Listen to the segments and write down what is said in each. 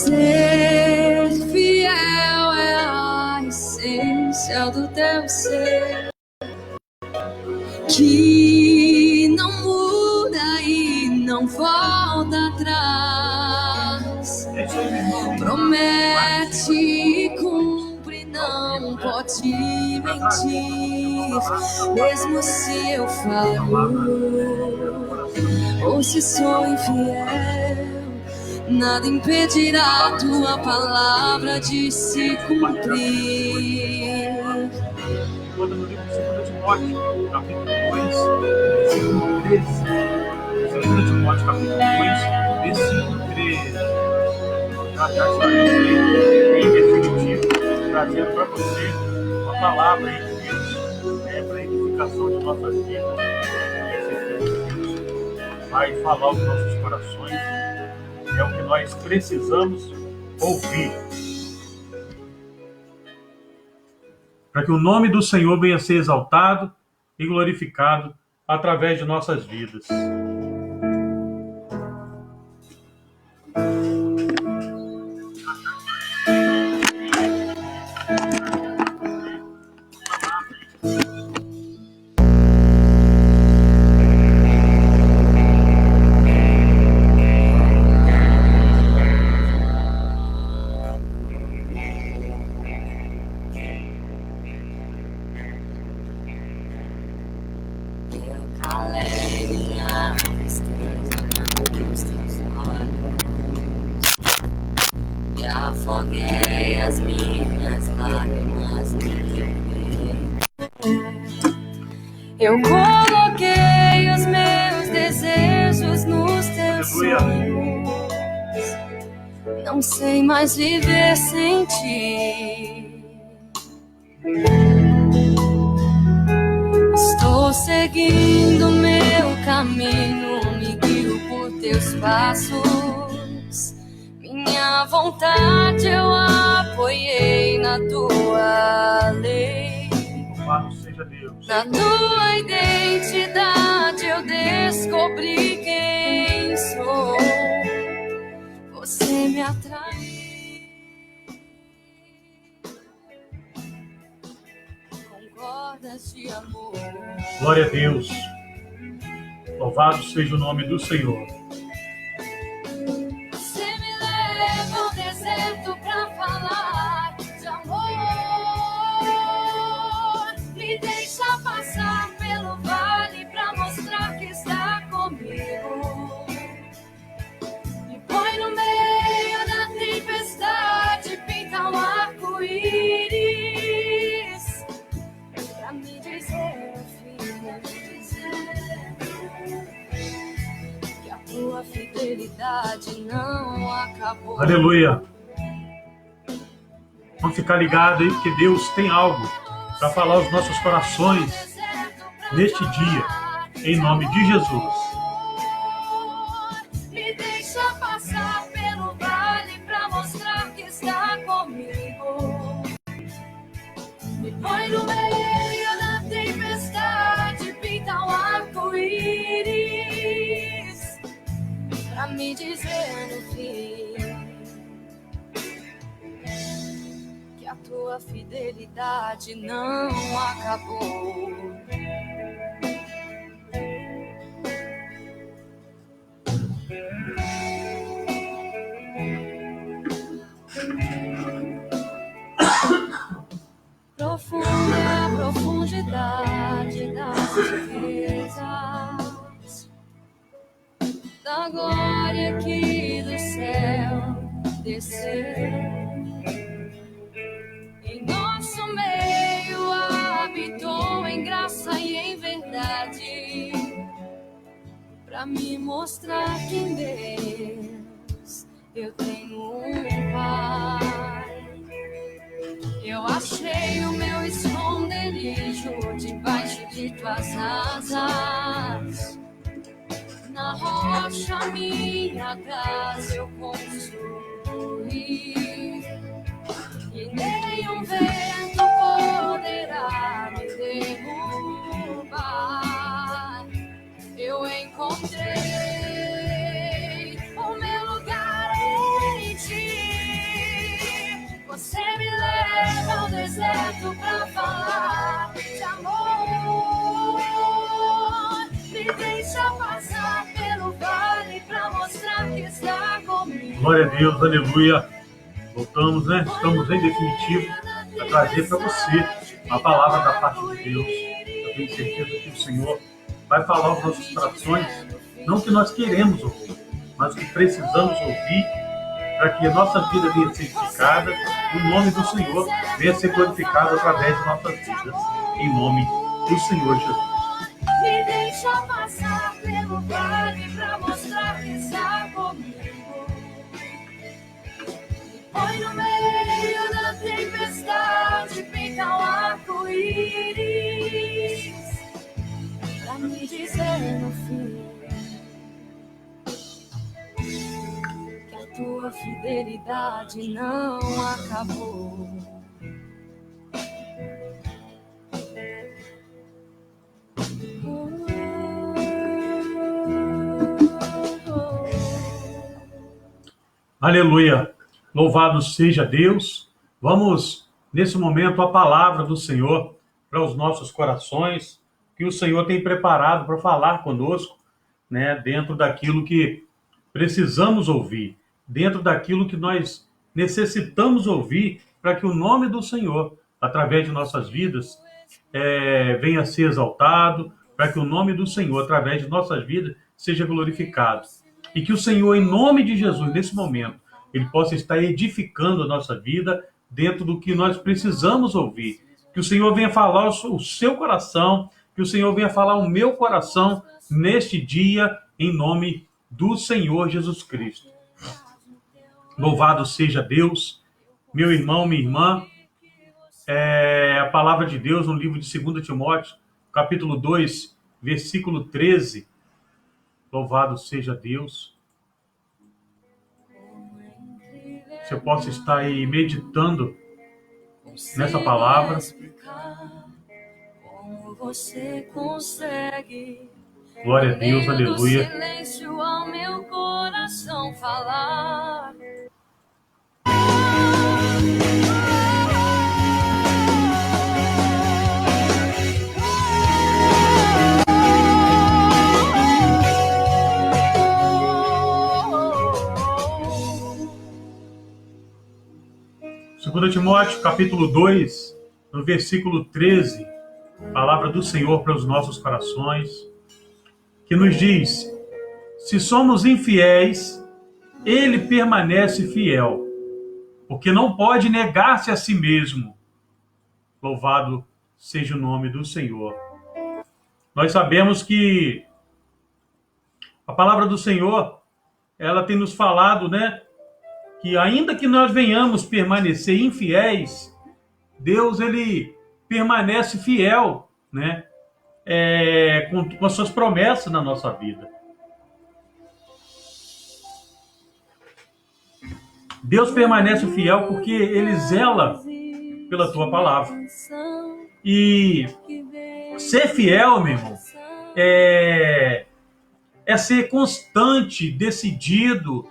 Ser fiel é a essência do teu ser, que não muda e não volta atrás. Promete e cumpre, não pode mentir. Mesmo se eu falo ou se sou infiel, nada impedirá a tua palavra de se cumprir. Quando no livro de 2 Timóteo, capítulo 2, versículo 13. 2 Timóteo, capítulo 2, versículo 13. Já estarei em definitivo, trazendo para você uma palavra aí de Deus, para a edificação de nossas vidas. Deus vai falar aos nossos corações. É o que nós precisamos ouvir, para que o nome do Senhor venha a ser exaltado e glorificado através de nossas vidas. Afoguei as minhas lágrimas, eu coloquei os meus desejos nos teus sonhos. Não sei mais viver sem ti. Estou seguindo meu caminho, me guio por teus passos. Minha vontade eu apoiei na tua lei. Louvado seja Deus. Na tua identidade eu descobri quem sou. Você me atraiu com cordas de amor. Glória a Deus. Louvado seja o nome do Senhor. Pra falar de amor, me deixa passar pelo vale pra mostrar que está comigo. Me põe no meio da tempestade, pinta um arco-íris pra me dizer, filha, que a tua fidelidade não acabou. Aleluia. Vamos ficar ligados aí, porque Deus tem algo para falar aos nossos corações neste dia, em nome de Jesus. Me deixa passar pelo vale para mostrar que está comigo. Me põe no meio da tempestade, pinta um arco-íris para me dizer no fim que a tua fidelidade não acabou. Profunda é a profundidade das riquezas, da glória que do céu desceu. Em nosso meio habitou em graça e em verdade, pra me mostrar que em Deus eu tenho um Pai. Eu achei o meu esconderijo debaixo de tuas asas. Na rocha minha casa eu construí, e nenhum vento poderá me derrubar. Eu encontrei o meu lugar em ti. Glória a Deus, aleluia. Voltamos, né? Estamos em definitivo a trazer para você a palavra da parte de Deus. Eu tenho certeza que o Senhor vai falar aos nossos corações, não o que nós queremos ouvir, mas o que precisamos ouvir para que a nossa vida venha ser edificada, o nome do Senhor venha ser glorificado através de nossas vidas, em nome do Senhor Jesus. Me deixa passar pelo vale pra mostrar que está comigo. Põe no meio da tempestade, pinta um arco-íris pra me dizer no fim que a tua fidelidade não acabou. Aleluia! Louvado seja Deus. Vamos, nesse momento, a palavra do Senhor para os nossos corações, que o Senhor tem preparado para falar conosco, né, dentro daquilo que precisamos ouvir, dentro daquilo que nós necessitamos ouvir para que o nome do Senhor, através de nossas vidas, venha a ser exaltado, para que o nome do Senhor, através de nossas vidas, seja glorificado. E que o Senhor, em nome de Jesus, nesse momento, Ele possa estar edificando a nossa vida dentro do que nós precisamos ouvir. Que o Senhor venha falar o seu coração, que o Senhor venha falar o meu coração neste dia, em nome do Senhor Jesus Cristo. Louvado seja Deus, meu irmão, minha irmã. A palavra de Deus no livro de 2 Timóteo, capítulo 2, versículo 13. Louvado seja Deus. Você possa estar aí meditando nessa palavra. Como você consegue? Glória a Deus, aleluia. Silêncio ao meu coração falar. Segundo Timóteo, capítulo 2, no versículo 13, palavra do Senhor para os nossos corações, que nos diz: se somos infiéis, Ele permanece fiel, porque não pode negar-se a si mesmo. Louvado seja o nome do Senhor. Nós sabemos que a palavra do Senhor, ela tem nos falado, né, que ainda que nós venhamos permanecer infiéis, Deus, Ele permanece fiel, né, com as suas promessas na nossa vida. Deus permanece fiel porque Ele zela pela tua palavra. E ser fiel, meu irmão, é ser constante, decidido,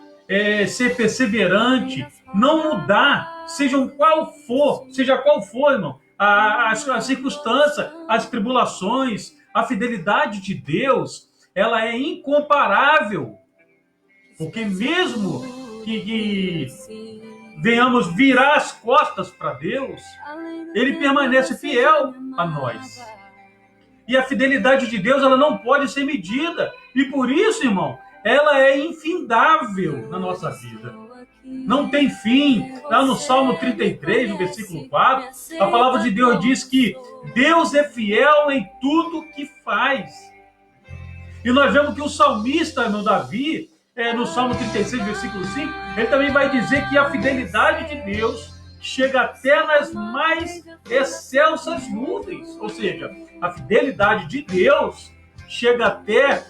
ser perseverante, não mudar, seja qual for, irmão, as circunstâncias, as tribulações, a fidelidade de Deus, ela é incomparável. Porque mesmo que venhamos virar as costas para Deus, Ele permanece fiel a nós. E a fidelidade de Deus, ela não pode ser medida. E por isso, irmão, ela é infindável na nossa vida. Não tem fim. Lá no Salmo 33, no versículo 4, a palavra de Deus diz que Deus é fiel em tudo que faz. E nós vemos que o salmista, irmão Davi, no Salmo 36, versículo 5, ele também vai dizer que a fidelidade de Deus chega até nas mais excelsas nuvens. Ou seja, a fidelidade de Deus chega até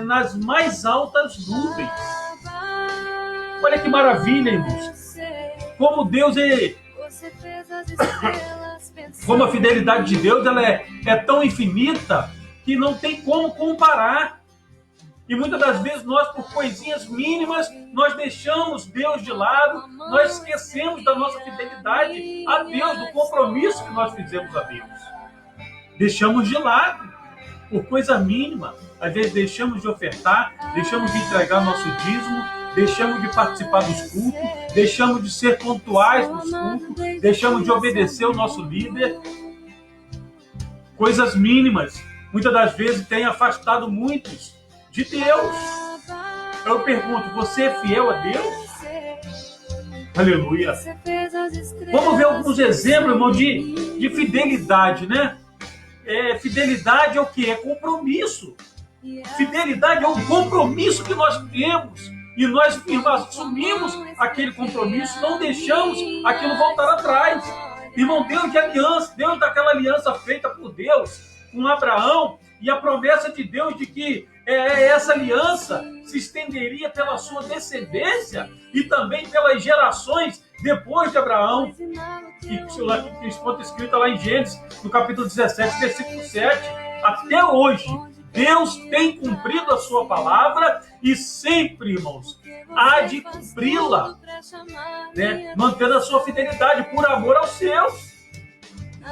nas mais altas nuvens. Olha que maravilha, irmãos. Como Deus como a fidelidade de Deus, ela é tão infinita que não tem como comparar. E muitas das vezes nós, por coisinhas mínimas, nós deixamos Deus de lado, nós esquecemos da nossa fidelidade a Deus, do compromisso que nós fizemos a Deus. Deixamos de lado, por coisa mínima. Às vezes deixamos de ofertar, deixamos de entregar nosso dízimo, deixamos de participar dos cultos, deixamos de ser pontuais nos cultos, deixamos de obedecer o nosso líder. Coisas mínimas, muitas das vezes, têm afastado muitos de Deus. Eu pergunto, você é fiel a Deus? Aleluia. Vamos ver alguns exemplos, irmão, de fidelidade, né? Fidelidade é o quê? É compromisso. Fidelidade é o compromisso que nós temos. E nós assumimos aquele compromisso, não deixamos aquilo voltar atrás. Irmão, Deus daquela aliança feita por Deus com Abraão, e a promessa de Deus de que essa aliança se estenderia pela sua descendência e também pelas gerações depois de Abraão, que está escrito lá em Gênesis, no capítulo 17, versículo 7. Até hoje, Deus tem cumprido a sua palavra e sempre, irmãos, há de cumpri-la, né? Mantendo a sua fidelidade por amor aos seus.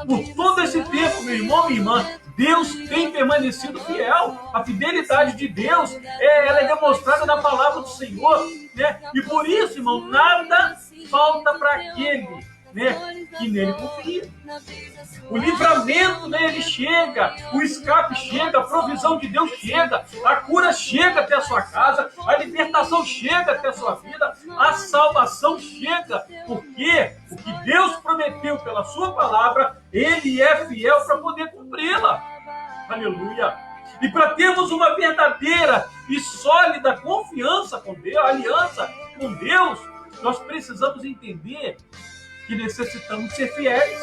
Por todo esse tempo, meu irmão, minha irmã, Deus tem permanecido fiel. A fidelidade de Deus ela é demonstrada na palavra do Senhor, né? E por isso, irmão, nada falta para aquele, né, que nele confia. O livramento, né, ele chega, o escape chega, a provisão de Deus chega, a cura chega até a sua casa, a libertação chega até a sua vida, a salvação chega, porque o que Deus prometeu pela sua palavra, ele é fiel para poder cumpri-la. Aleluia! E para termos uma verdadeira e sólida confiança com Deus, aliança com Deus, nós precisamos entender que necessitamos ser fiéis.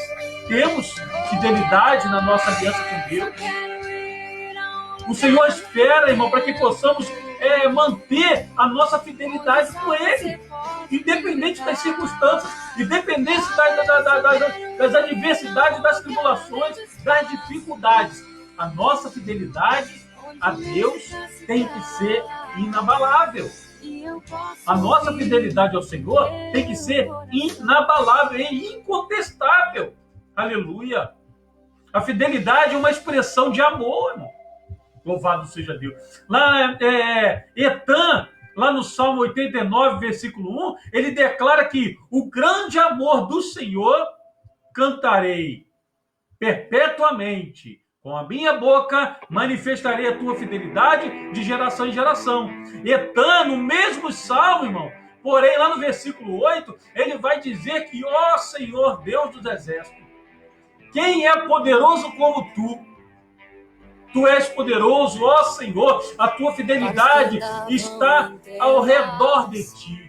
Temos fidelidade na nossa aliança com Deus. O Senhor espera, irmão, para que possamos manter a nossa fidelidade com Ele, independente das circunstâncias, independente das adversidades, das tribulações, das dificuldades. A nossa fidelidade a Deus tem que ser inabalável. A nossa fidelidade ao Senhor tem que ser inabalável e incontestável. Aleluia! A fidelidade é uma expressão de amor, irmão. Louvado seja Deus. Lá, Etã, lá no Salmo 89, versículo 1, ele declara que o grande amor do Senhor cantarei perpetuamente. Com a minha boca manifestarei a tua fidelidade de geração em geração. Etã, no mesmo salmo, irmão, porém lá no versículo 8, ele vai dizer que, ó Senhor, Deus dos exércitos, quem é poderoso como tu? Tu és poderoso, ó Senhor, a tua fidelidade está ao redor de ti.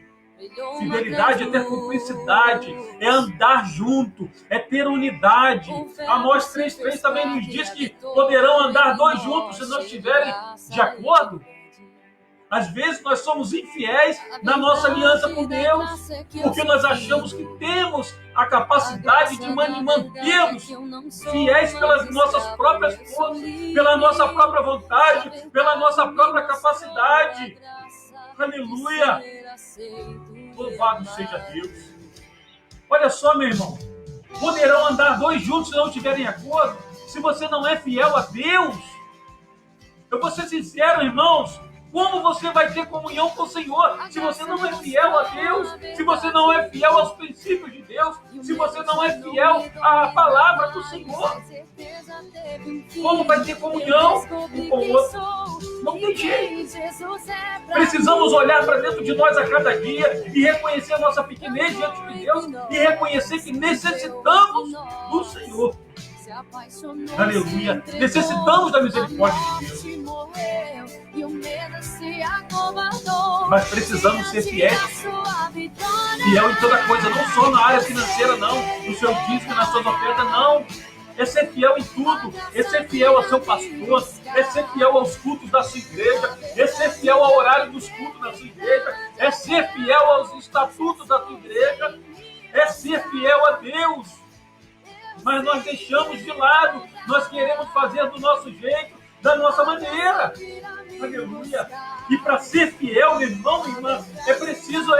Fidelidade é ter cumplicidade, é andar junto, é ter unidade. Amós 3:3 também nos diz que poderão andar dois juntos se não estiverem de acordo. Às vezes nós somos infiéis na nossa aliança com Deus, porque nós achamos que temos a capacidade de mantermos fiéis pelas nossas próprias forças, pela nossa própria vontade, pela nossa própria capacidade. Aleluia! Louvado seja Deus. Olha só, meu irmão, poderão andar dois juntos se não tiverem acordo. Se você não é fiel a Deus, eu vou ser sincero, irmãos, como você vai ter comunhão com o Senhor se você não é fiel a Deus, se você não é fiel aos princípios de Deus, se você não é fiel à palavra do Senhor? Como vai ter comunhão um com o outro? Não tem jeito. Precisamos olhar para dentro de nós a cada dia e reconhecer a nossa pequenez diante de Deus e reconhecer que necessitamos do Senhor. Aleluia. Necessitamos da misericórdia de Deus. Mas precisamos ser fiéis. Fiel em toda coisa, não só na área financeira, não. No seu dízimo, nas suas ofertas, não. É ser fiel em tudo. É ser fiel ao seu pastor. É ser fiel aos cultos da sua igreja. É ser fiel ao horário dos cultos da sua igreja. É ser fiel aos estatutos da sua igreja. É ser fiel a Deus. Mas nós deixamos de lado. Nós queremos fazer do nosso jeito, da nossa maneira. Aleluia. E para ser fiel, meu irmão, minha irmã, é preciso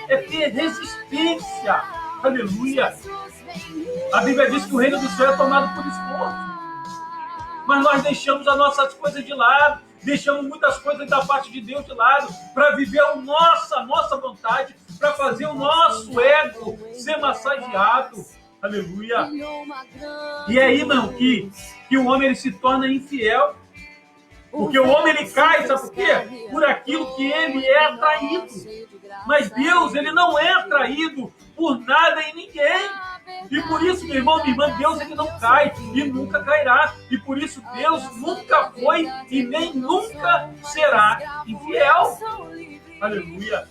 ter resistência. Aleluia. A Bíblia diz que o reino do céu é tomado por esforço. Mas nós deixamos as nossas coisas de lado. deixamos muitas coisas da parte de Deus de lado para viver a nossa vontade, para fazer o nosso ego ser massageado. Aleluia. E é aí, irmão, que o homem ele se torna infiel. Porque o homem ele cai, sabe por quê? Por aquilo que ele é atraído. Mas Deus, ele não é atraído por nada e ninguém. E por isso, meu irmão, minha irmã, Deus ele não cai e nunca cairá. E por isso Deus nunca foi e nem nunca será infiel. Aleluia.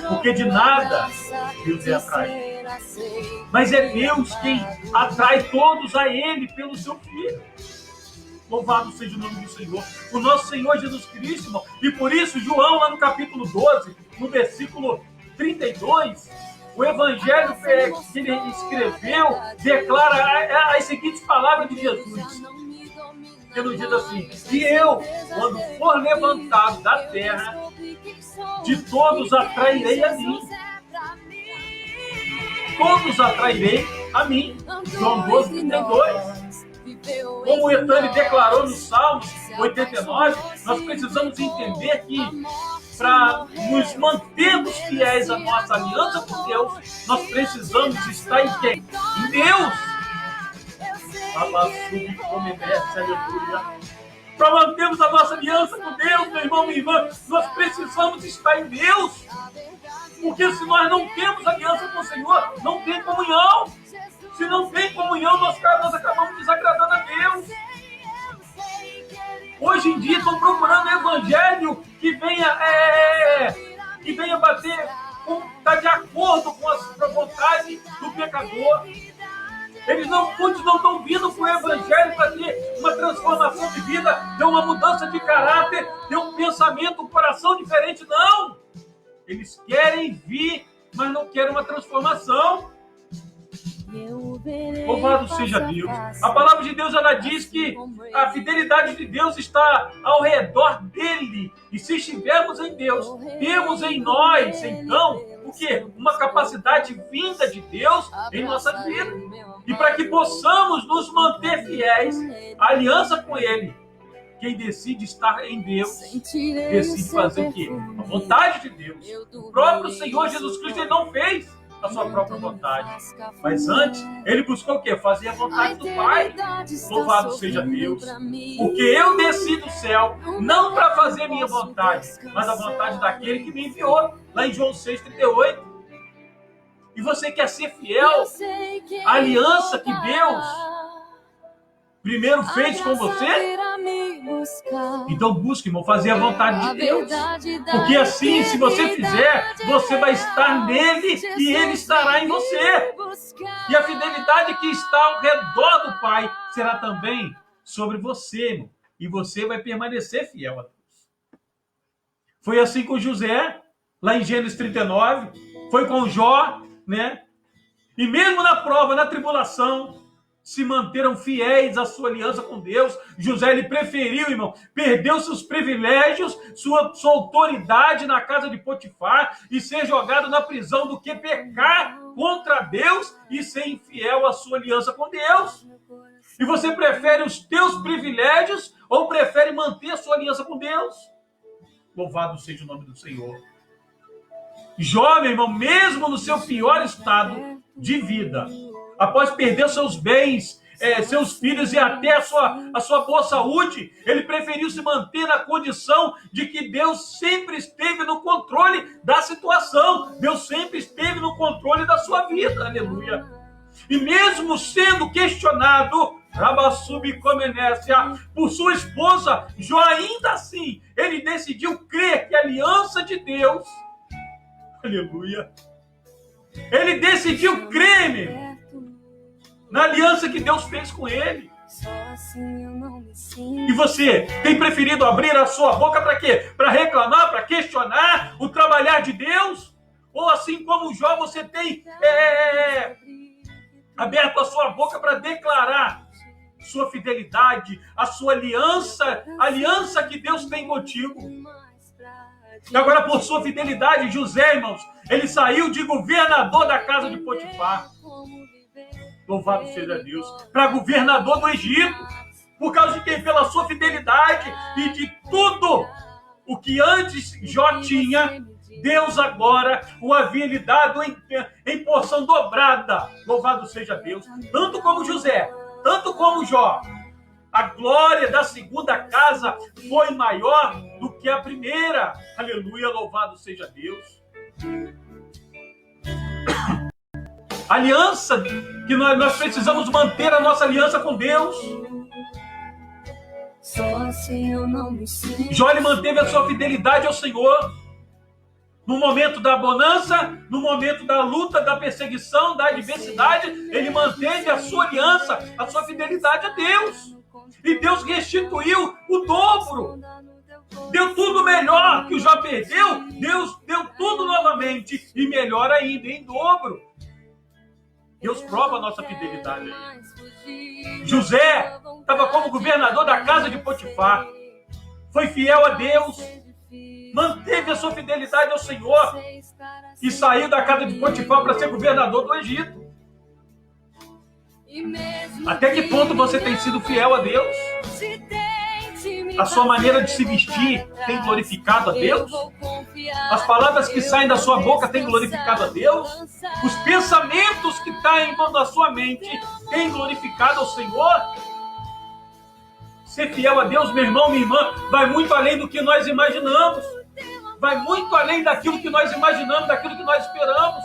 Porque de nada Deus é atraído. Mas é Deus quem atrai todos a Ele pelo seu Filho. Louvado seja o nome do Senhor. O nosso Senhor Jesus Cristo, irmão. E por isso, João, lá no capítulo 12, no versículo 32, o evangelho que ele escreveu declara as seguintes palavras de Jesus. Ele diz assim: e eu, quando for levantado da terra, de todos atrairei a mim. Todos atrairei a mim. João 12, 32. Como o Etânia declarou no Salmos 89, nós precisamos entender que para nos mantermos fiéis à nossa aliança com Deus, nós precisamos estar em quem? Em Deus. Para mantermos a nossa aliança com Deus, meu irmão, minha irmã, nós precisamos estar em Deus. Porque se nós não temos aliança com o Senhor, não tem comunhão. Se não tem comunhão, nós acabamos desagradando a Deus. Hoje em dia estão procurando um evangelho que venha bater, está de acordo com a vontade do pecador. Muitos não estão vindo com o evangelho para ter uma transformação de vida, ter uma mudança de caráter, ter um pensamento, um coração diferente, não. Eles querem vir, mas não querem uma transformação. Louvado seja Deus. A palavra de Deus, ela diz que a fidelidade de Deus está ao redor dele. E se estivermos em Deus, temos em nós, então, o quê? Uma capacidade vinda de Deus em nossa vida. E para que possamos nos manter fiéis à aliança com Ele, quem decide estar em Deus, decide fazer o quê? A vontade de Deus. O próprio Senhor Jesus Cristo, Ele não fez a sua própria vontade. Mas antes, Ele buscou o quê? Fazer a vontade do Pai. Louvado seja Deus. Porque eu desci do céu, não para fazer a minha vontade, mas a vontade daquele que me enviou. Lá em João 6,38. E você quer ser fiel à aliança que Deus primeiro fez com você? Então busque, irmão, fazer a vontade de Deus. Porque assim, se você fizer, você vai estar nele e ele estará em você. E a fidelidade que está ao redor do Pai será também sobre você, irmão. E você vai permanecer fiel a Deus. Foi assim com José, lá em Gênesis 39. Foi com Jó, né? E mesmo na prova, na tribulação, se manteram fiéis à sua aliança com Deus. José, ele preferiu, irmão, perdeu seus privilégios, sua autoridade na casa de Potifar e ser jogado na prisão do que pecar contra Deus e ser infiel à sua aliança com Deus. E você prefere os teus privilégios ou prefere manter a sua aliança com Deus? Louvado seja o nome do Senhor. Jó, meu irmão, mesmo no seu pior estado de vida, após perder seus bens, seus filhos e até a sua boa saúde, ele preferiu se manter na condição de que Deus sempre esteve no controle da situação. Deus sempre esteve no controle da sua vida. Aleluia. E mesmo sendo questionado, por sua esposa, Jó, ainda assim, ele decidiu crer que a aliança de Deus, aleluia, ele decidiu crer, meu, na aliança que Deus fez com ele. E você tem preferido abrir a sua boca para quê? Para reclamar, para questionar o trabalhar de Deus? Ou assim como Jó, você tem aberto a sua boca para declarar sua fidelidade, a sua aliança, a aliança que Deus tem contigo? E agora, por sua fidelidade, José, irmãos, ele saiu de governador da casa de Potifar. Louvado seja Deus. Para governador do Egito. Por causa de quem? Pela sua fidelidade e de tudo o que antes Jó tinha, Deus agora o havia lhe dado em porção dobrada. Louvado seja Deus. Tanto como José, tanto como Jó. A glória da segunda casa foi maior do que a primeira. Aleluia, louvado seja Deus. Aliança, que nós precisamos manter a nossa aliança com Deus. Jó manteve a sua fidelidade ao Senhor. No momento da bonança, no momento da luta, da perseguição, da adversidade, ele manteve a sua aliança, a sua fidelidade a Deus. E Deus restituiu o dobro. Deu tudo melhor que o Jó perdeu. Deus deu tudo novamente e melhor ainda, em dobro. Deus prova a nossa fidelidade. José estava como governador da casa de Potifar. Foi fiel a Deus. Manteve a sua fidelidade ao Senhor. E saiu da casa de Potifar para ser governador do Egito. Até que ponto você tem sido fiel a Deus? A sua maneira de se vestir tem glorificado a Deus? As palavras que saem da sua boca têm glorificado a Deus? Os pensamentos que caem na sua mente têm glorificado ao Senhor? Ser fiel a Deus, meu irmão, minha irmã, vai muito além do que nós imaginamos. Vai muito além daquilo que nós imaginamos, daquilo que nós esperamos.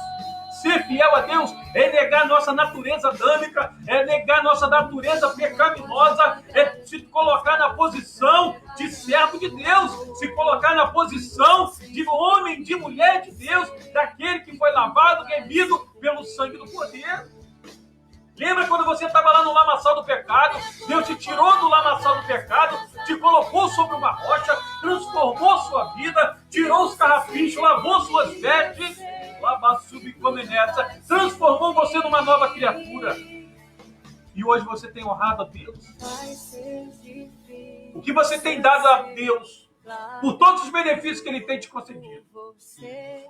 Ser fiel a Deus é negar nossa natureza adâmica, é negar nossa natureza pecaminosa, é se colocar na posição de servo de Deus, se colocar na posição de homem, de mulher de Deus, daquele que foi lavado, remido pelo sangue do Cordeiro. Lembra quando você estava lá no lamaçal do pecado? Deus te tirou do lamaçal do pecado, te colocou sobre uma rocha, transformou sua vida, tirou os carrapichos, lavou suas vestes, transformou você numa nova criatura. E hoje você tem honrado a Deus? O que você tem dado a Deus por todos os benefícios que Ele tem te concedido?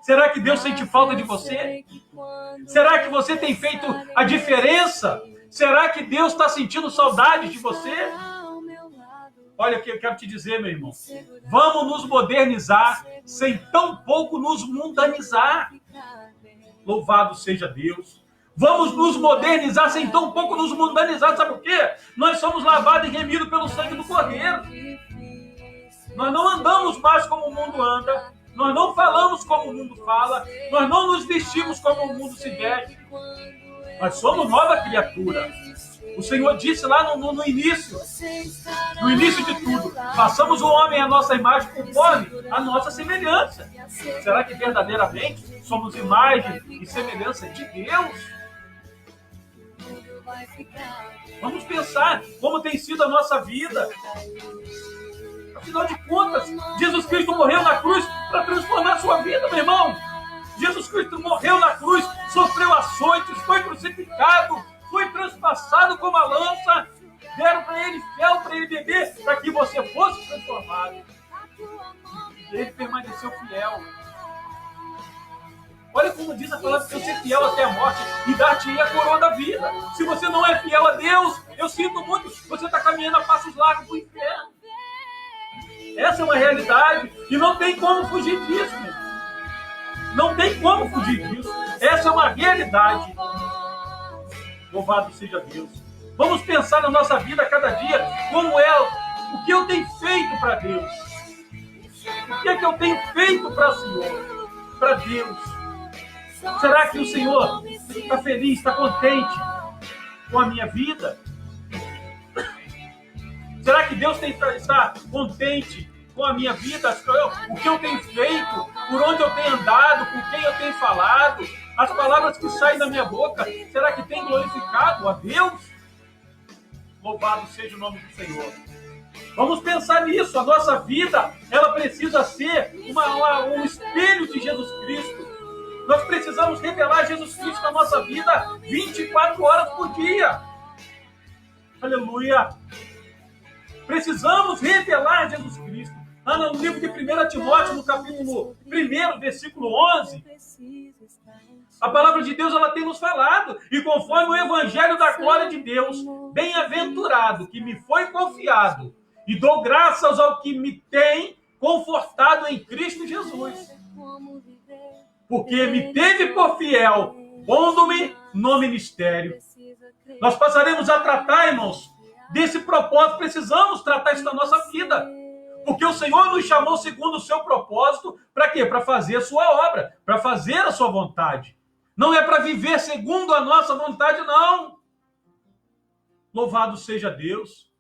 Será que Deus sente falta de você? Será que você tem feito a diferença? Será que Deus está sentindo saudade de você? Olha o que eu quero te dizer, meu irmão. Vamos nos modernizar sem tão pouco nos mundanizar. Louvado seja Deus. Vamos nos modernizar sem tão pouco nos mundanizar. Sabe por quê? Nós somos lavados e remidos pelo sangue do Cordeiro. Nós não andamos mais como o mundo anda. Nós não falamos como o mundo fala. Nós não nos vestimos como o mundo se veste. Nós somos nova criatura. O Senhor disse lá no início de tudo, façamos o homem à nossa imagem conforme a nossa semelhança. Será que verdadeiramente somos imagem e semelhança de Deus? Vamos pensar como tem sido a nossa vida. Afinal de contas, Jesus Cristo morreu na cruz para transformar a sua vida, meu irmão. Jesus Cristo morreu na cruz, sofreu açoites, foi crucificado, foi transpassado como a lança, deram para ele fel para ele beber, para que você fosse transformado. Ele permaneceu fiel. Olha como diz a palavra, que eu ser fiel até a morte e dar-te a coroa da vida. Se você não é fiel a Deus, eu sinto muito, você está caminhando a passos largos para o inferno. Essa é uma realidade e não tem como fugir disso, meu irmão. Não tem como fugir disso. Essa é uma realidade. Louvado seja Deus. Vamos pensar na nossa vida a cada dia, como é, o que eu tenho feito para Deus. O que é que eu tenho feito para o Senhor, para Deus. Será que o Senhor está feliz, está contente com a minha vida? Será que Deus está contente com a minha vida? O que eu tenho feito? Por onde eu tenho andado? Com quem eu tenho falado? As palavras que saem da minha boca, será que tem glorificado a Deus? Louvado seja o nome do Senhor. Vamos pensar nisso. A nossa vida, ela precisa ser um espelho de Jesus Cristo. Nós precisamos revelar Jesus Cristo na nossa vida 24 horas por dia. Aleluia. Precisamos revelar Jesus Cristo. Lá no livro de 1 Timóteo, no capítulo 1, versículo 11, a palavra de Deus ela tem nos falado, e conforme o evangelho da glória de Deus, bem-aventurado que me foi confiado, e dou graças ao que me tem confortado em Cristo Jesus, porque me teve por fiel, pondo-me no ministério. Nós passaremos a tratar, irmãos, desse propósito. Precisamos tratar isso na nossa vida, porque o Senhor nos chamou segundo o seu propósito. Para quê? Para fazer a sua obra, para fazer a sua vontade. Não é para viver segundo a nossa vontade, não. Louvado seja Deus.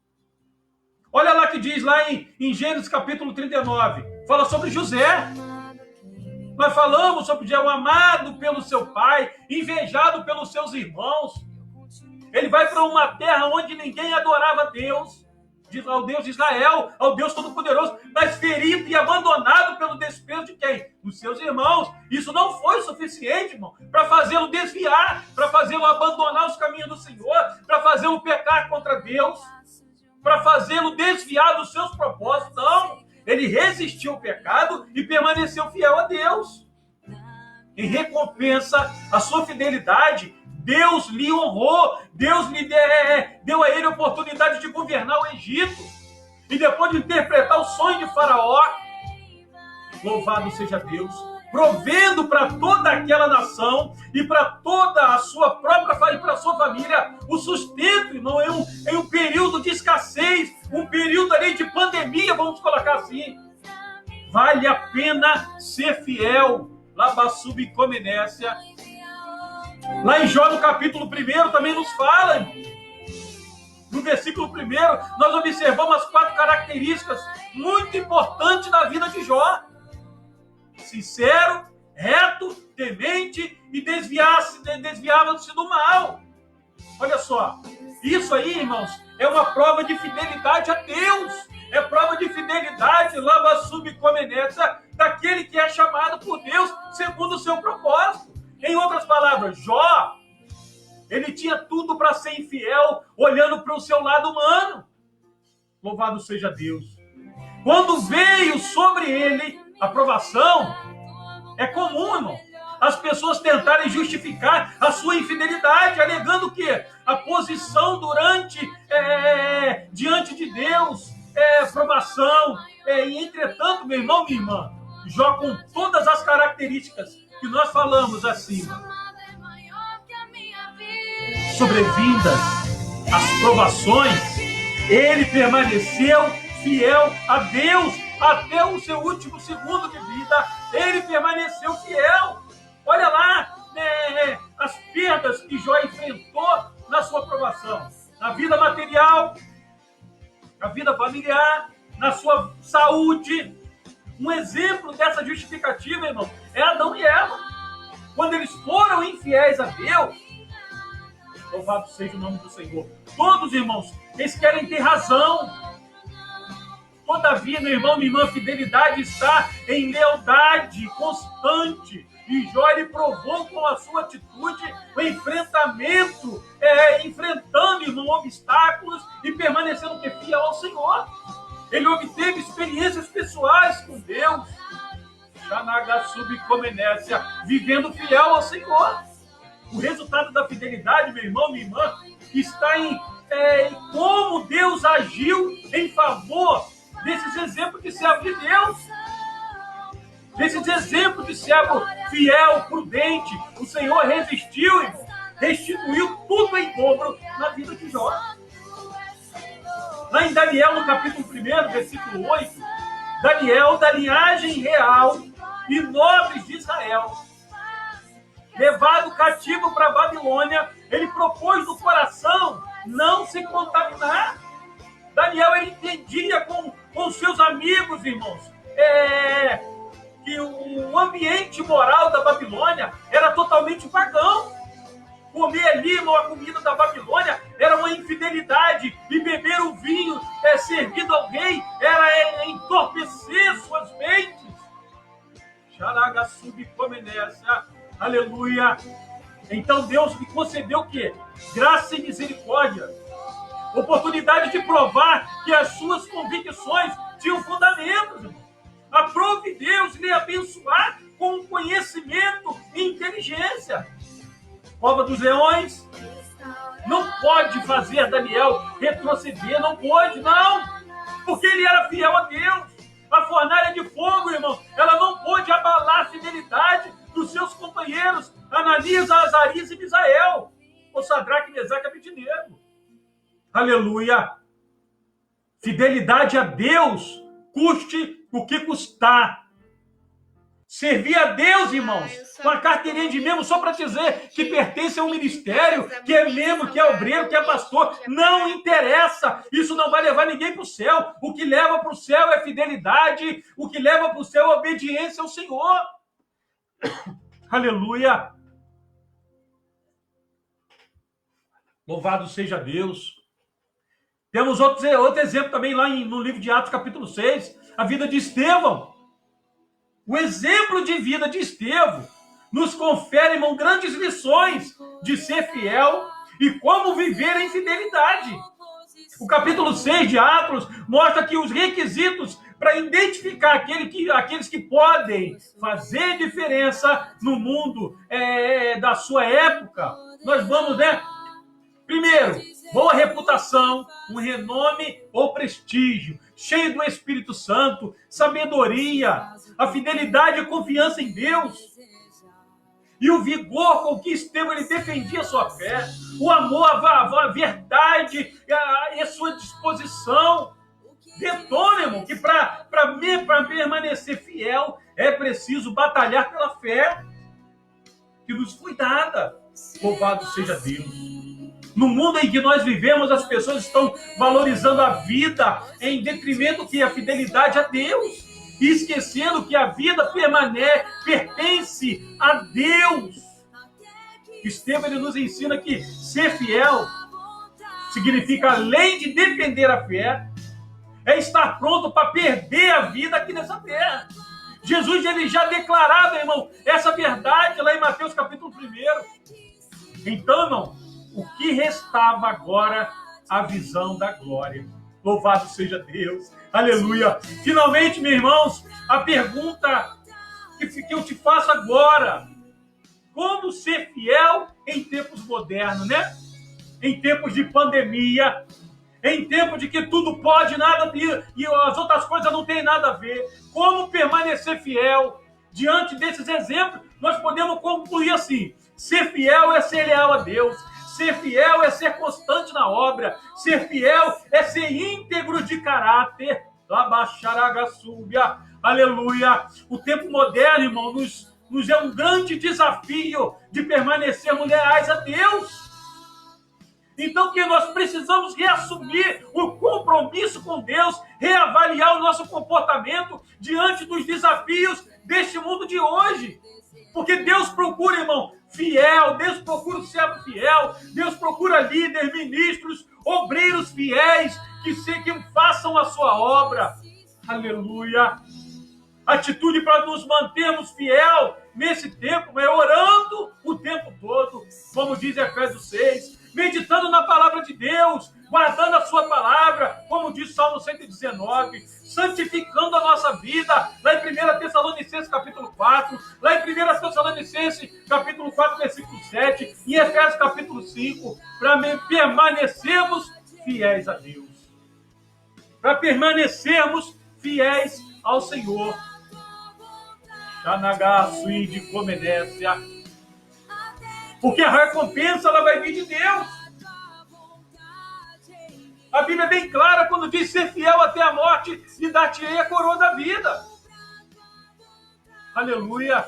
Olha lá que diz lá em Gênesis capítulo 39, fala sobre José. Nós falamos sobre José, amado pelo seu pai, invejado pelos seus irmãos. Ele vai para uma terra onde ninguém adorava a Deus, ao Deus de Israel, ao Deus Todo-Poderoso, mas ferido e abandonado pelo desprezo de quem? Dos seus irmãos. Isso não foi suficiente, irmão, para fazê-lo desviar, para fazê-lo abandonar os caminhos do Senhor, para fazê-lo pecar contra Deus, para fazê-lo desviar dos seus propósitos. Não, ele resistiu ao pecado e permaneceu fiel a Deus. Em recompensa à sua fidelidade, Deus lhe honrou, Deus lhe deu a ele a oportunidade de governar o Egito. E depois de interpretar o sonho de Faraó, louvado seja Deus, provendo para toda aquela nação e para toda a sua própria e para a sua família o sustento, irmão, em um período de escassez, um período ali de pandemia, vamos colocar assim. Vale a pena ser fiel. Labassub e Comenécia. Lá em Jó, no capítulo 1, também nos fala, no versículo 1, nós observamos as 4 características muito importantes da vida de Jó: sincero, reto, temente e desviava-se do mal. Olha só, isso aí, irmãos, é uma prova de fidelidade a Deus, é prova de fidelidade, Labassub e Comenécia, daquele que é chamado por Deus segundo o seu propósito. Em outras palavras, Jó, ele tinha tudo para ser infiel, olhando para o seu lado humano. Louvado seja Deus. Quando veio sobre ele a provação, é comum, irmão, as pessoas tentarem justificar a sua infidelidade, alegando que a posição diante de Deus provação. E entretanto, meu irmão, minha irmã, Jó, com todas as características que nós falamos acima, sobrevindas as provações, ele permaneceu fiel a Deus até o seu último segundo de vida. Ele permaneceu fiel. Olha lá, as perdas que Jó enfrentou na sua provação, na vida material, na vida familiar, na sua saúde. Um exemplo dessa justificativa, irmão, é Adão e Eva. Quando eles foram infiéis a Deus, louvado seja o nome do Senhor. Todos, irmãos, eles querem ter razão. Todavia, meu irmão, minha irmã, a fidelidade está em lealdade constante. E Jó, ele provou com a sua atitude o enfrentamento, enfrentando, irmão, obstáculos e permanecendo fiel ao Senhor. Ele obteve experiências pessoais com Deus. Xanagassub e Comenécia, vivendo fiel ao Senhor. O resultado da fidelidade, meu irmão, minha irmã, está em como Deus agiu em favor desses exemplos de servo de Deus. Desses exemplos de servo fiel, prudente. O Senhor resistiu, irmão, restituiu tudo em dobro na vida de Jó. Lá em Daniel, no capítulo 1, versículo 8, Daniel, da linhagem real e nobres de Israel, levado cativo para a Babilônia, ele propôs no coração não se contaminar. Daniel, ele entendia com seus amigos, irmãos, que o ambiente moral da Babilônia era totalmente pagão. Comer ali, irmão, a comida da Babilônia era uma infidelidade, e beber o vinho servido ao rei era entorpecer suas mentes. Xaragassub Comenécia, aleluia. Então Deus lhe concedeu o quê? Graça e misericórdia. Oportunidade de provar que as suas convicções tinham fundamentos, irmão. Aprove Deus lhe abençoar com conhecimento e inteligência. Cova dos leões não pode fazer Daniel retroceder, não pode, não, porque ele era fiel a Deus. A fornalha de fogo, irmão, ela não pôde abalar a fidelidade dos seus companheiros, Ananias, Azarias e Misael, ou Sadraque, Mesaque e Abednego. Aleluia! Fidelidade a Deus, custe o que custar. Servir a Deus, irmãos, com a carteirinha de membro só para dizer que pertence a um ministério, que é membro, que é obreiro, que é pastor, não interessa. Isso não vai levar ninguém para o céu. O que leva para o céu é fidelidade, o que leva para o céu é obediência ao Senhor. Aleluia! Louvado seja Deus. Temos outro exemplo também lá no livro de Atos, capítulo 6, a vida de Estevão. O exemplo de vida de Estevão nos confere, irmão, grandes lições de ser fiel e como viver em fidelidade. O capítulo 6 de Atos mostra que os requisitos para identificar aqueles que podem fazer diferença no mundo da sua época. Nós vamos, Primeiro, boa reputação, um renome ou prestígio, cheio do Espírito Santo, sabedoria, a fidelidade e a confiança em Deus. E o vigor com que Estevão ele defendia a sua fé, o amor, a verdade e a sua disposição. Detona, irmão, que para permanecer fiel é preciso batalhar pela fé que nos foi dada. Louvado seja Deus. No mundo em que nós vivemos, as pessoas estão valorizando a vida em detrimento que a fidelidade a Deus, e esquecendo que a vida pertence a Deus. Estevão ele nos ensina que ser fiel significa, além de defender a fé, é estar pronto para perder a vida aqui nessa terra. Jesus ele já declarava, irmão, essa verdade lá em Mateus capítulo 1. Então, irmão, o que restava agora? A visão da glória. Louvado seja Deus. Aleluia. Finalmente, meus irmãos, a pergunta que eu te faço agora: como ser fiel em tempos modernos, né? Em tempos de pandemia, em tempos de que tudo pode, nada e as outras coisas não têm nada a ver. Como permanecer fiel? Diante desses exemplos, nós podemos concluir assim: ser fiel é ser leal a Deus. Ser fiel é ser constante na obra. Ser fiel é ser íntegro de caráter. Aleluia. O tempo moderno, irmão, nos é um grande desafio de permanecermos leais a Deus. Então que nós precisamos reassumir o compromisso com Deus, reavaliar o nosso comportamento diante dos desafios deste mundo de hoje. Porque Deus procura, irmão, fiel, Deus procura o servo fiel, Deus procura líderes, ministros, obreiros fiéis, que façam a sua obra. Aleluia! Atitude para nos mantermos fiel nesse tempo é orando o tempo todo, como diz Efésios 6, meditando na palavra de Deus, guardando a sua palavra, como diz Salmo 119, santificando a nossa vida, lá em 1 Tessalonicenses capítulo 4, lá em 1 Tessalonicenses capítulo 4, versículo 7, e Efésios capítulo 5, para permanecermos fiéis a Deus, para permanecermos fiéis ao Senhor. Porque a recompensa ela vai vir de Deus. A Bíblia é bem clara quando diz: ser fiel até a morte e dar-te-ei a coroa da vida. Aleluia.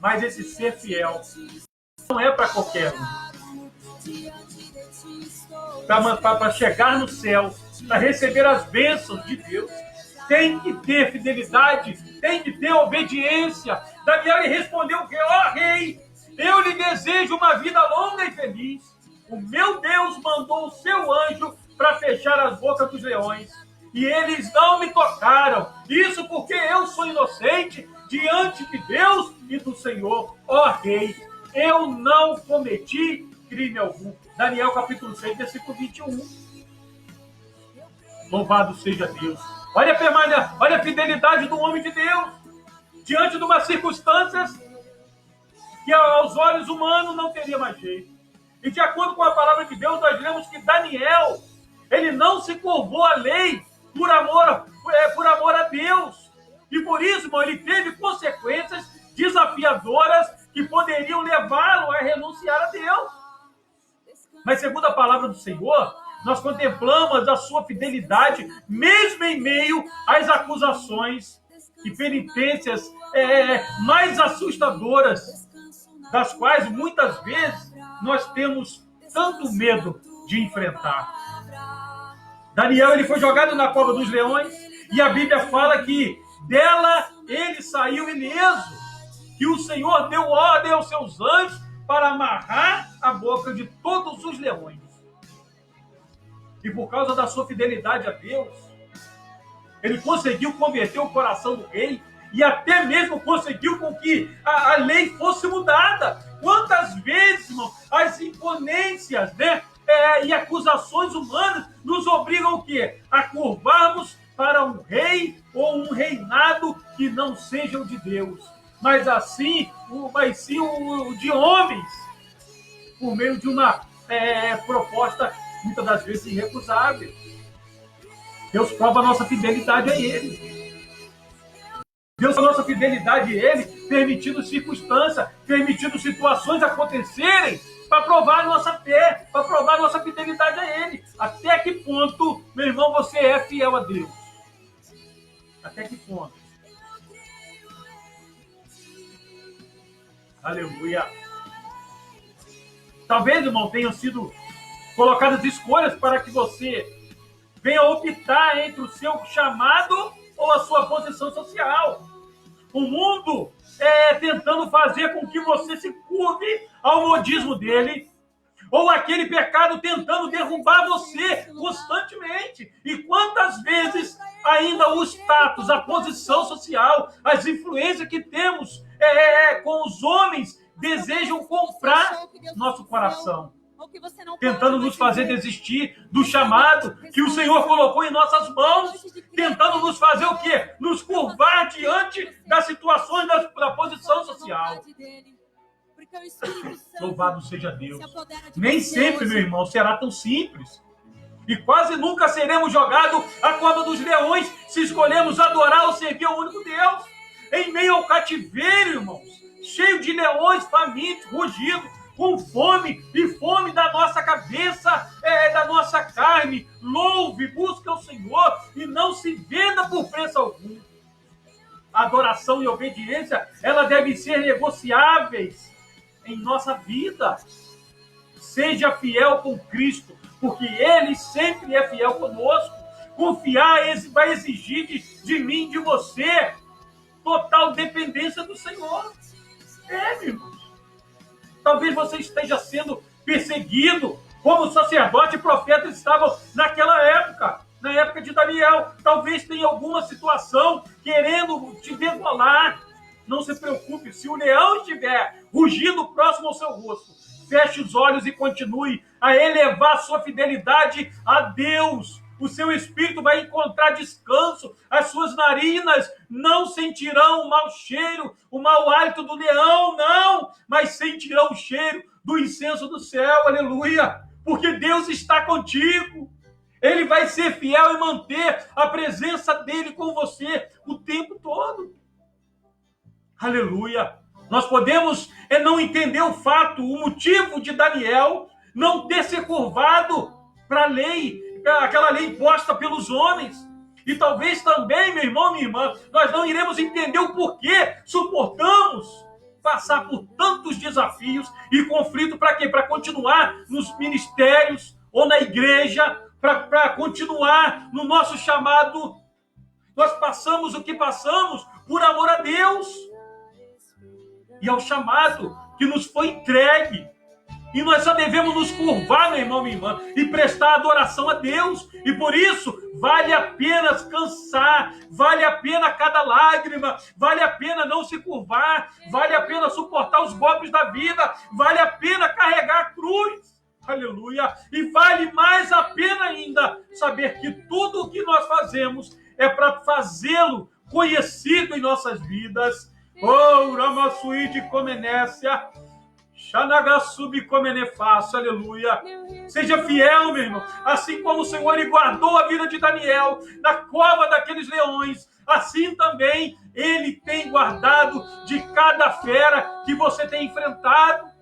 Mas esse ser fiel não é para qualquer um. Para chegar no céu, para receber as bênçãos de Deus, tem que ter fidelidade, tem que ter obediência. Daniel respondeu: ó rei, eu lhe desejo uma vida longa e feliz. O meu Deus mandou o seu anjo para fechar as bocas dos leões, e eles não me tocaram. Isso porque eu sou inocente diante de Deus e do Senhor. Ó rei, eu não cometi crime algum. Daniel capítulo 6, versículo 21. Louvado seja Deus. Olha a fidelidade do homem de Deus diante de umas circunstâncias que aos olhos humanos não teria mais jeito. E de acordo com a palavra de Deus, nós vemos que Daniel, ele não se curvou à lei por amor a Deus. E por isso, irmão, ele teve consequências desafiadoras que poderiam levá-lo a renunciar a Deus. Mas segundo a palavra do Senhor, nós contemplamos a sua fidelidade, mesmo em meio às acusações e penitências mais assustadoras, das quais muitas vezes nós temos tanto medo de enfrentar. Daniel, ele foi jogado na cova dos leões e a Bíblia fala que dela ele saiu ileso, que o Senhor deu ordem aos seus anjos para amarrar a boca de todos os leões. E por causa da sua fidelidade a Deus, ele conseguiu converter o coração do rei e até mesmo conseguiu com que a lei fosse mudada. Quantas vezes, irmão, as imponências, e acusações humanas nos obrigam o quê? A curvarmos para um rei ou um reinado que não seja o de Deus, mas sim o de homens, por meio de uma proposta muitas das vezes irrecusável. Deus prova a nossa fidelidade a Ele. Deus a nossa fidelidade a Ele, permitindo circunstâncias, permitindo situações acontecerem para provar a nossa fé, para provar a nossa fidelidade a Ele. Até que ponto, meu irmão, você é fiel a Deus? Até que ponto? Aleluia. Talvez, irmão, tenham sido colocadas escolhas para que você venha optar entre o seu chamado ou a sua posição social. O mundo tentando fazer com que você se curve ao modismo dele, ou aquele pecado tentando derrubar você constantemente. E quantas vezes ainda o status, a posição social, as influências que temos com os homens desejam comprar nosso coração, tentando nos fazer desistir do chamado que o Senhor colocou em nossas mãos, tentando nos fazer o quê? Nos curvar diante das situações da posição social. Louvado seja Deus. Nem sempre, meu irmão, será tão simples. E quase nunca seremos jogados à cova dos leões se escolhermos adorar ou servir ao único Deus. Em meio ao cativeiro, irmãos, cheio de leões famintos, rugidos, com fome da nossa cabeça, da nossa carne. Louve, busque o Senhor e não se venda por preço algum. A adoração e obediência, ela deve ser negociáveis em nossa vida. Seja fiel com Cristo, porque Ele sempre é fiel conosco. Confiar vai exigir de mim, de você, total dependência do Senhor. Meu irmão. Talvez você esteja sendo perseguido, como sacerdote e profeta estavam naquela época, na época de Daniel. Talvez tenha alguma situação querendo te degolar. Não se preocupe, se o leão estiver rugindo próximo ao seu rosto, feche os olhos e continue a elevar sua fidelidade a Deus. O seu espírito vai encontrar descanso, as suas narinas não sentirão o mau cheiro, o mau hálito do leão, não, mas sentirão o cheiro do incenso do céu, aleluia, porque Deus está contigo. Ele vai ser fiel e manter a presença dele com você o tempo todo. Aleluia. Nós podemos não entender o fato, o motivo de Daniel não ter se curvado para a lei, aquela lei imposta pelos homens. E talvez também, meu irmão, minha irmã, nós não iremos entender o porquê suportamos passar por tantos desafios e conflitos. Para quê? Para continuar nos ministérios ou na igreja, para continuar no nosso chamado. Nós passamos o que passamos por amor a Deus e ao chamado que nos foi entregue. E nós só devemos nos curvar, meu irmão, minha irmã, e prestar adoração a Deus. E por isso, vale a pena cansar, vale a pena cada lágrima, vale a pena não se curvar, vale a pena suportar os golpes da vida, vale a pena carregar a cruz. Aleluia! E vale mais a pena ainda saber que tudo o que nós fazemos é para fazê-lo conhecido em nossas vidas. Oh, Ramasui de Comenécia, Xanagassubi Comenefácio, aleluia. Seja fiel, meu irmão. Assim como o Senhor guardou a vida de Daniel na cova daqueles leões, assim também Ele tem guardado de cada fera que você tem enfrentado.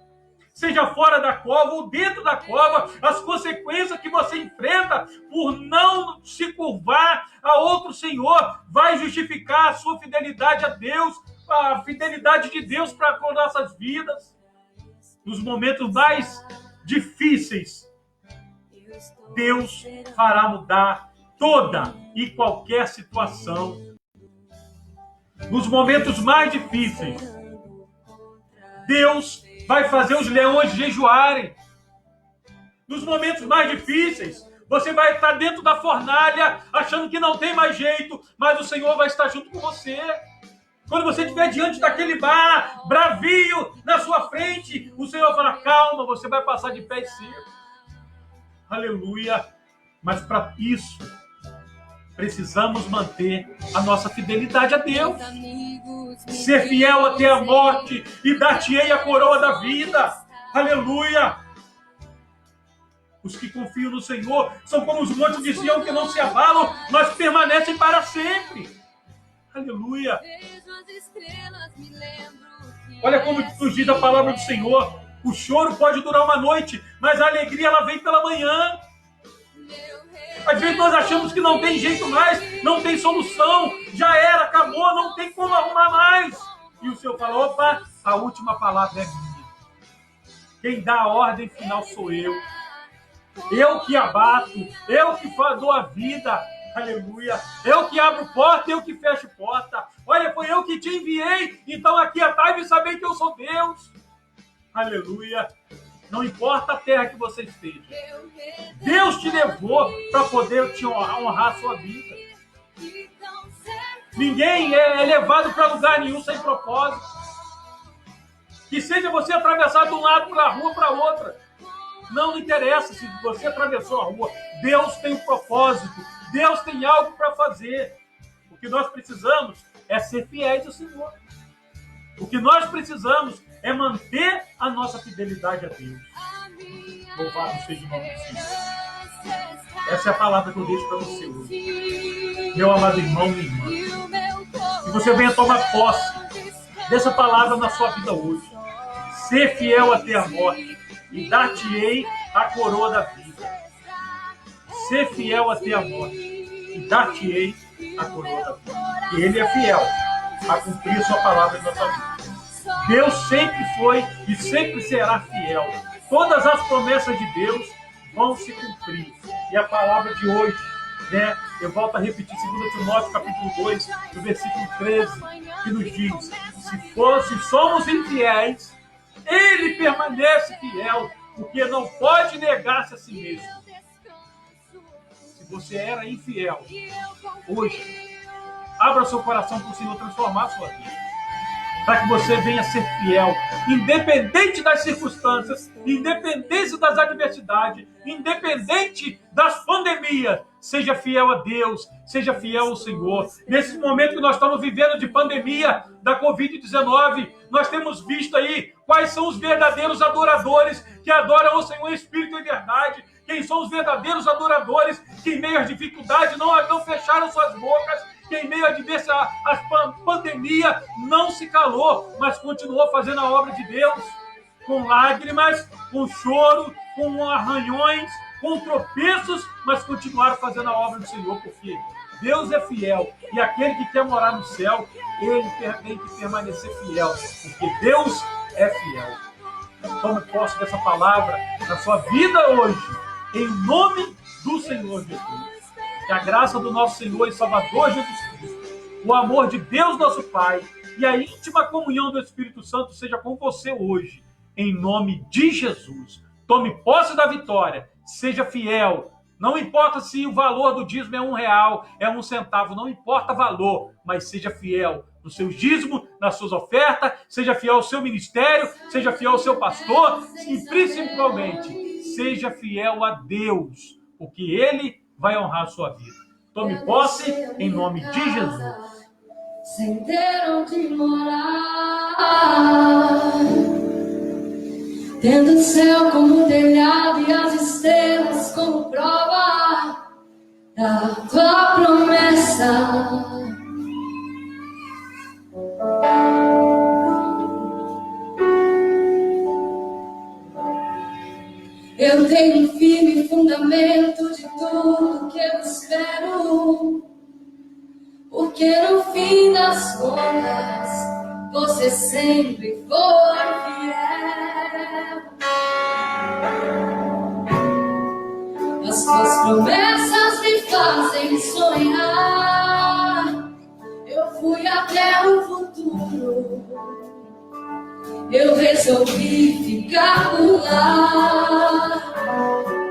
Seja fora da cova ou dentro da cova, as consequências que você enfrenta por não se curvar a outro Senhor vai justificar a sua fidelidade a Deus, a fidelidade de Deus para com nossas vidas. Nos momentos mais difíceis, Deus fará mudar toda e qualquer situação. Nos momentos mais difíceis, Deus vai fazer os leões jejuarem. Nos momentos mais difíceis, você vai estar dentro da fornalha, achando que não tem mais jeito, mas o Senhor vai estar junto com você. Quando você estiver diante daquele mar, bravio, na sua frente, o Senhor fala, calma, você vai passar de pé seco. Aleluia. Mas para isso, precisamos manter a nossa fidelidade a Deus. Ser fiel até a morte e dar-te-ei a coroa da vida. Aleluia. Os que confiam no Senhor são como os montes de Sião que não se abalam, mas permanecem para sempre. Aleluia. Olha como nos diz a palavra do Senhor. O choro pode durar uma noite, mas a alegria ela vem pela manhã. Às vezes nós achamos que não tem jeito mais, não tem solução, já era, acabou, não tem como arrumar mais. E o Senhor fala, opa, a última palavra é minha. Quem dá a ordem final sou eu. Eu que abato, eu que dou a vida. Aleluia. Eu que abro porta, eu que fecho porta. Olha, foi eu que te enviei, então aqui atrás e saber que eu sou Deus. Aleluia. Não importa a terra que você esteja. Deus te levou para poder te honrar a sua vida. Ninguém é levado para lugar nenhum sem propósito. Que seja você atravessar de um lado para a rua para outra. Não interessa se você atravessou a rua. Deus tem um propósito. Deus tem algo para fazer. O que nós precisamos é ser fiéis ao Senhor. O que nós precisamos é manter a nossa fidelidade a Deus. Louvado seja o nome do Senhor. Essa é a palavra que eu deixo para você hoje. Meu amado irmão, minha irmã. Que você venha tomar posse dessa palavra na sua vida hoje. Ser fiel até a morte e dar-te-ei a coroa da vida. Ser fiel até a morte e dar-te-ei a coroa da vida. E Ele é fiel a cumprir sua palavra em nossa vida. Deus sempre foi e sempre será fiel. Todas as promessas de Deus vão se cumprir. E a palavra de hoje, né, eu volto a repetir, 2 Timóteo, capítulo 2, no versículo 13, que nos diz, se somos infiéis, Ele permanece fiel, porque não pode negar-se a si mesmo. Se você era infiel, hoje, abra seu coração para o Senhor transformar a sua vida. Para que você venha ser fiel, independente das circunstâncias, independente das adversidades, independente das pandemias, seja fiel a Deus, seja fiel ao Senhor. Nesse momento que nós estamos vivendo de pandemia da Covid-19, nós temos visto aí quais são os verdadeiros adoradores que adoram o Senhor em espírito e verdade. Quem são os verdadeiros adoradores que em meio às dificuldades não fecharam suas bocas, que em meio à pandemia não se calou, mas continuou fazendo a obra de Deus, com lágrimas, com choro, com arranhões, com tropeços, mas continuaram fazendo a obra do Senhor, porque Deus é fiel, e aquele que quer morar no céu, ele tem que permanecer fiel, porque Deus é fiel. Tome posse dessa palavra na sua vida hoje, em nome do Senhor Jesus. Que a graça do nosso Senhor e Salvador Jesus Cristo, o amor de Deus nosso Pai e a íntima comunhão do Espírito Santo seja com você hoje, em nome de Jesus. Tome posse da vitória, seja fiel. Não importa se o valor do dízimo é R$1, é 1 centavo, não importa o valor, mas seja fiel no seu dízimo, nas suas ofertas, seja fiel ao seu ministério, seja fiel ao seu pastor e principalmente seja fiel a Deus, porque Ele vai honrar a sua vida. Tome posse em nome de Jesus. Sem ter onde morar, tendo o céu como telhado e as estrelas como prova da tua promessa. Eu tenho um firme fundamento de tudo que eu espero, porque no fim das contas você sempre foi fiel. As tuas promessas me fazem sonhar. Eu fui até o futuro, eu resolvi ficar por lá.